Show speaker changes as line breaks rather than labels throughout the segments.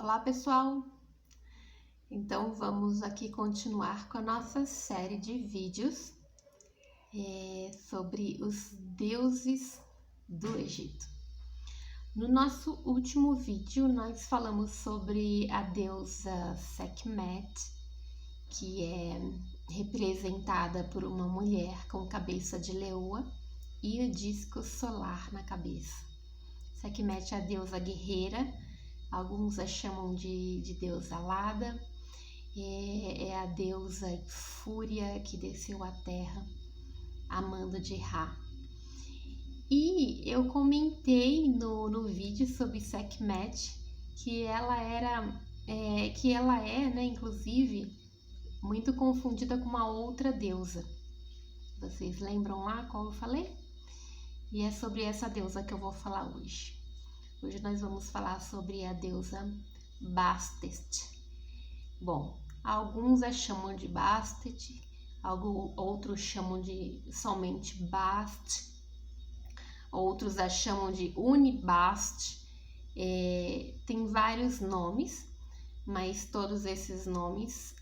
Olá, pessoal! Então, vamos aqui continuar com a nossa série de vídeos sobre os deuses do Egito. No nosso último vídeo, nós falamos sobre a deusa Sekhmet, que é representada por uma mulher com cabeça de leoa e o disco solar na cabeça. Sekhmet é a deusa guerreira. Alguns a chamam de deusa alada, é a deusa fúria que desceu à terra, amando de Ra. E eu comentei no vídeo sobre Sekhmet que ela é, né, inclusive, muito confundida com uma outra deusa. Vocês lembram lá qual eu falei? E é sobre essa deusa que eu vou falar hoje. Hoje nós vamos falar sobre a deusa Bastet. Bom, alguns a chamam de Bastet, outros chamam de somente Bast, outros a chamam de Unibast. Tem vários nomes, mas todos esses nomes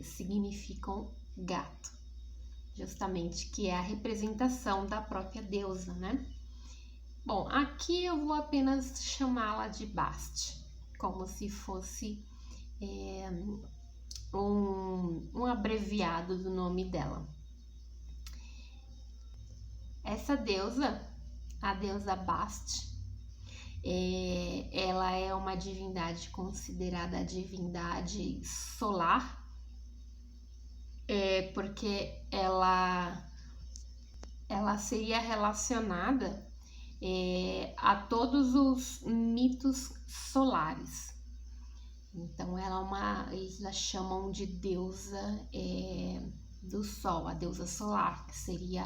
significam gato, justamente, que é a representação da própria deusa, né? Bom, aqui eu vou apenas chamá-la de Bast, como se fosse um abreviado do nome dela. Essa deusa, a deusa Bast, ela é uma divindade considerada a divindade solar, porque ela seria relacionada a todos os mitos solares. Então eles a chamam de deusa do sol, a deusa solar, que seria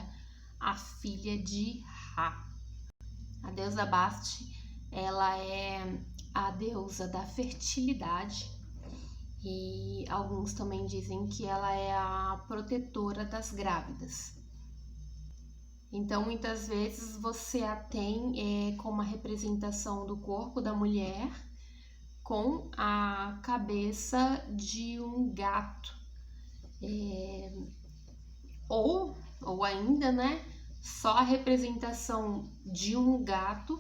a filha de Ra. A deusa Bast, ela é a deusa da fertilidade, e alguns também dizem que ela é a protetora das grávidas. Então, muitas vezes você a tem como uma representação do corpo da mulher com a cabeça de um gato. Ou ainda, né, só a representação de um gato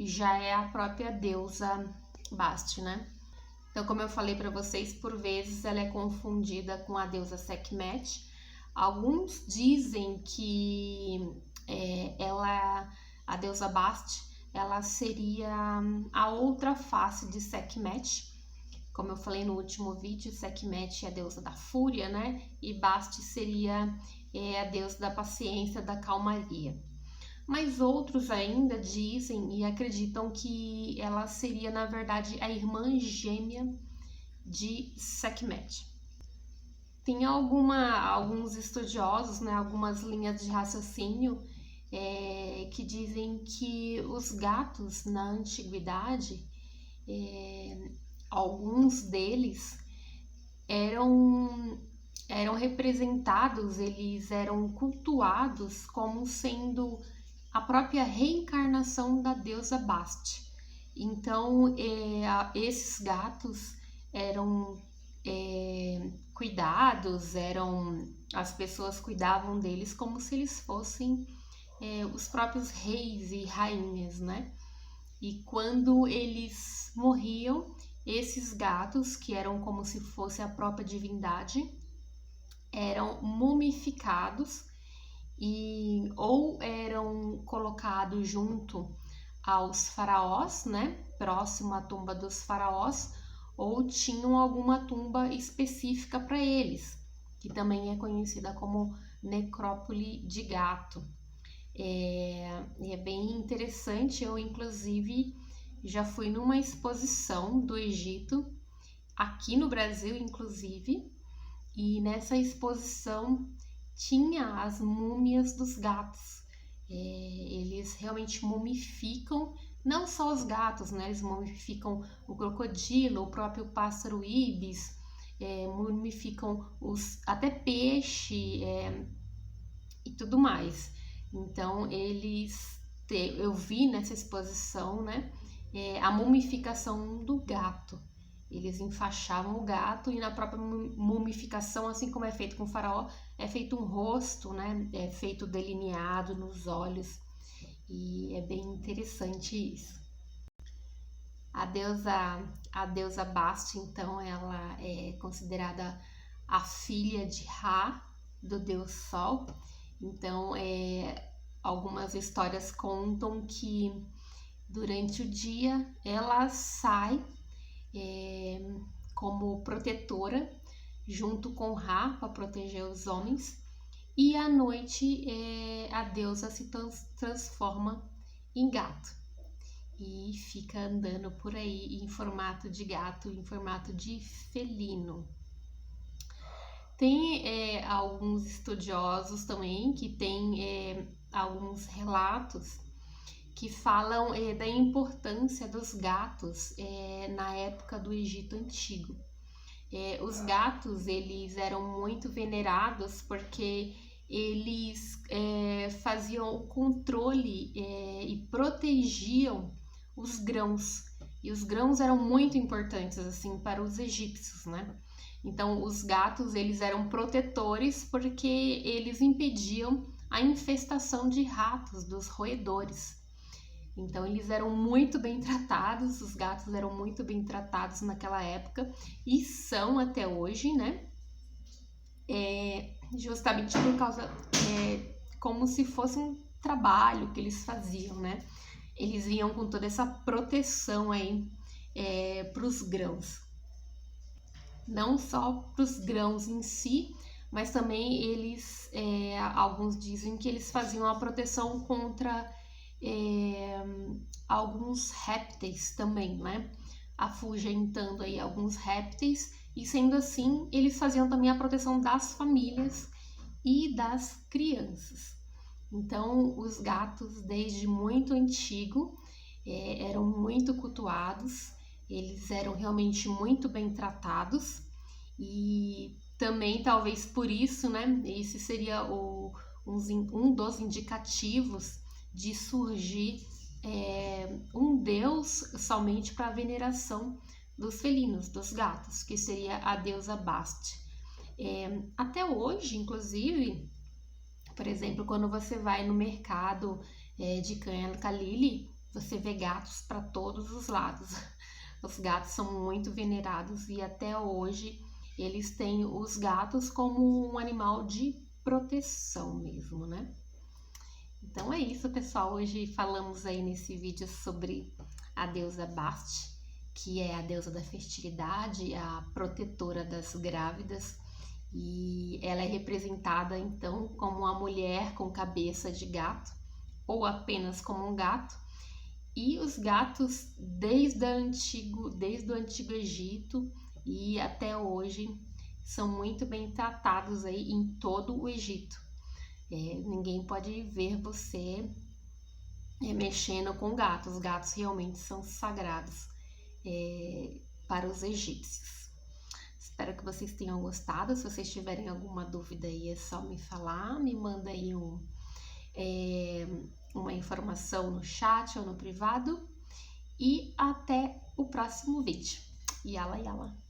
já é a própria deusa Bast, né? Então, como eu falei para vocês, por vezes ela é confundida com a deusa Sekhmet. Alguns dizem que a deusa Bast, ela seria a outra face de Sekhmet. Como eu falei no último vídeo, Sekhmet é a deusa da fúria, né? E Bast seria a deusa da paciência, da calmaria. Mas outros ainda dizem e acreditam que ela seria, na verdade, a irmã gêmea de Sekhmet. Tem alguns estudiosos, né, algumas linhas de raciocínio que dizem que os gatos na antiguidade, alguns deles eram representados, eles eram cultuados como sendo a própria reencarnação da deusa Bast. Então, esses gatos eram cuidados, as pessoas cuidavam deles como se eles fossem os próprios reis e rainhas, né? E quando eles morriam, esses gatos, que eram como se fosse a própria divindade, eram mumificados ou eram colocados junto aos faraós, né? Próximo à tumba dos faraós, ou tinham alguma tumba específica para eles, que também é conhecida como necrópole de gato. É bem interessante. Eu, inclusive, já fui numa exposição do Egito, aqui no Brasil, inclusive, e nessa exposição tinha as múmias dos gatos. Eles realmente mumificam, não só os gatos, né? Eles mumificam o crocodilo, o próprio pássaro ibis, mumificam até peixe e tudo mais. Então, eu vi nessa exposição, né? a mumificação do gato. Eles enfaixavam o gato e na própria mumificação, assim como é feito com o faraó, é feito um rosto, né? É feito delineado nos olhos e é bem interessante isso. A deusa Bast, então, ela é considerada a filha de Ra, do deus Sol. Então, algumas histórias contam que durante o dia ela sai como protetora junto com Ra para proteger os homens, e à noite a deusa se transforma em gato e fica andando por aí em formato de gato, em formato de felino. Tem alguns estudiosos também que têm alguns relatos que falam da importância dos gatos na época do Egito Antigo. Os gatos, eles eram muito venerados porque eles faziam o controle e protegiam os grãos. E os grãos eram muito importantes assim para os egípcios, né? Então, os gatos, eles eram protetores porque eles impediam a infestação de ratos, dos roedores. Então, eles eram muito bem tratados, os gatos eram muito bem tratados naquela época e são até hoje, né? Justamente por causa, como se fosse um trabalho que eles faziam, né? Eles vinham com toda essa proteção aí para os grãos. Não só para os grãos em si, mas também eles, alguns dizem que eles faziam a proteção contra alguns répteis também, né? Afugentando aí alguns répteis, e sendo assim, eles faziam também a proteção das famílias e das crianças. Então, os gatos, desde muito antigo, eram muito cultuados, eles eram realmente muito bem tratados, e também, talvez por isso, né? Esse seria um dos indicativos de surgir um deus somente para a veneração dos felinos, dos gatos, que seria a deusa Bast. Até hoje, inclusive, por exemplo, quando você vai no mercado de Khan el-Khalili, você vê gatos para todos os lados. Os gatos são muito venerados e até hoje eles têm os gatos como um animal de proteção mesmo, né? Então é isso, pessoal. Hoje falamos aí nesse vídeo sobre a deusa Bast, que é a deusa da fertilidade, a protetora das grávidas, e ela é representada então como uma mulher com cabeça de gato ou apenas como um gato. E os gatos desde o Antigo Egito e até hoje são muito bem tratados aí em todo o Egito. Ninguém pode ver você mexendo com gatos. Os gatos realmente são sagrados para os egípcios. Espero que vocês tenham gostado. Se vocês tiverem alguma dúvida aí, é só me falar. Me manda aí uma informação no chat ou no privado. E até o próximo vídeo. Yala, yala!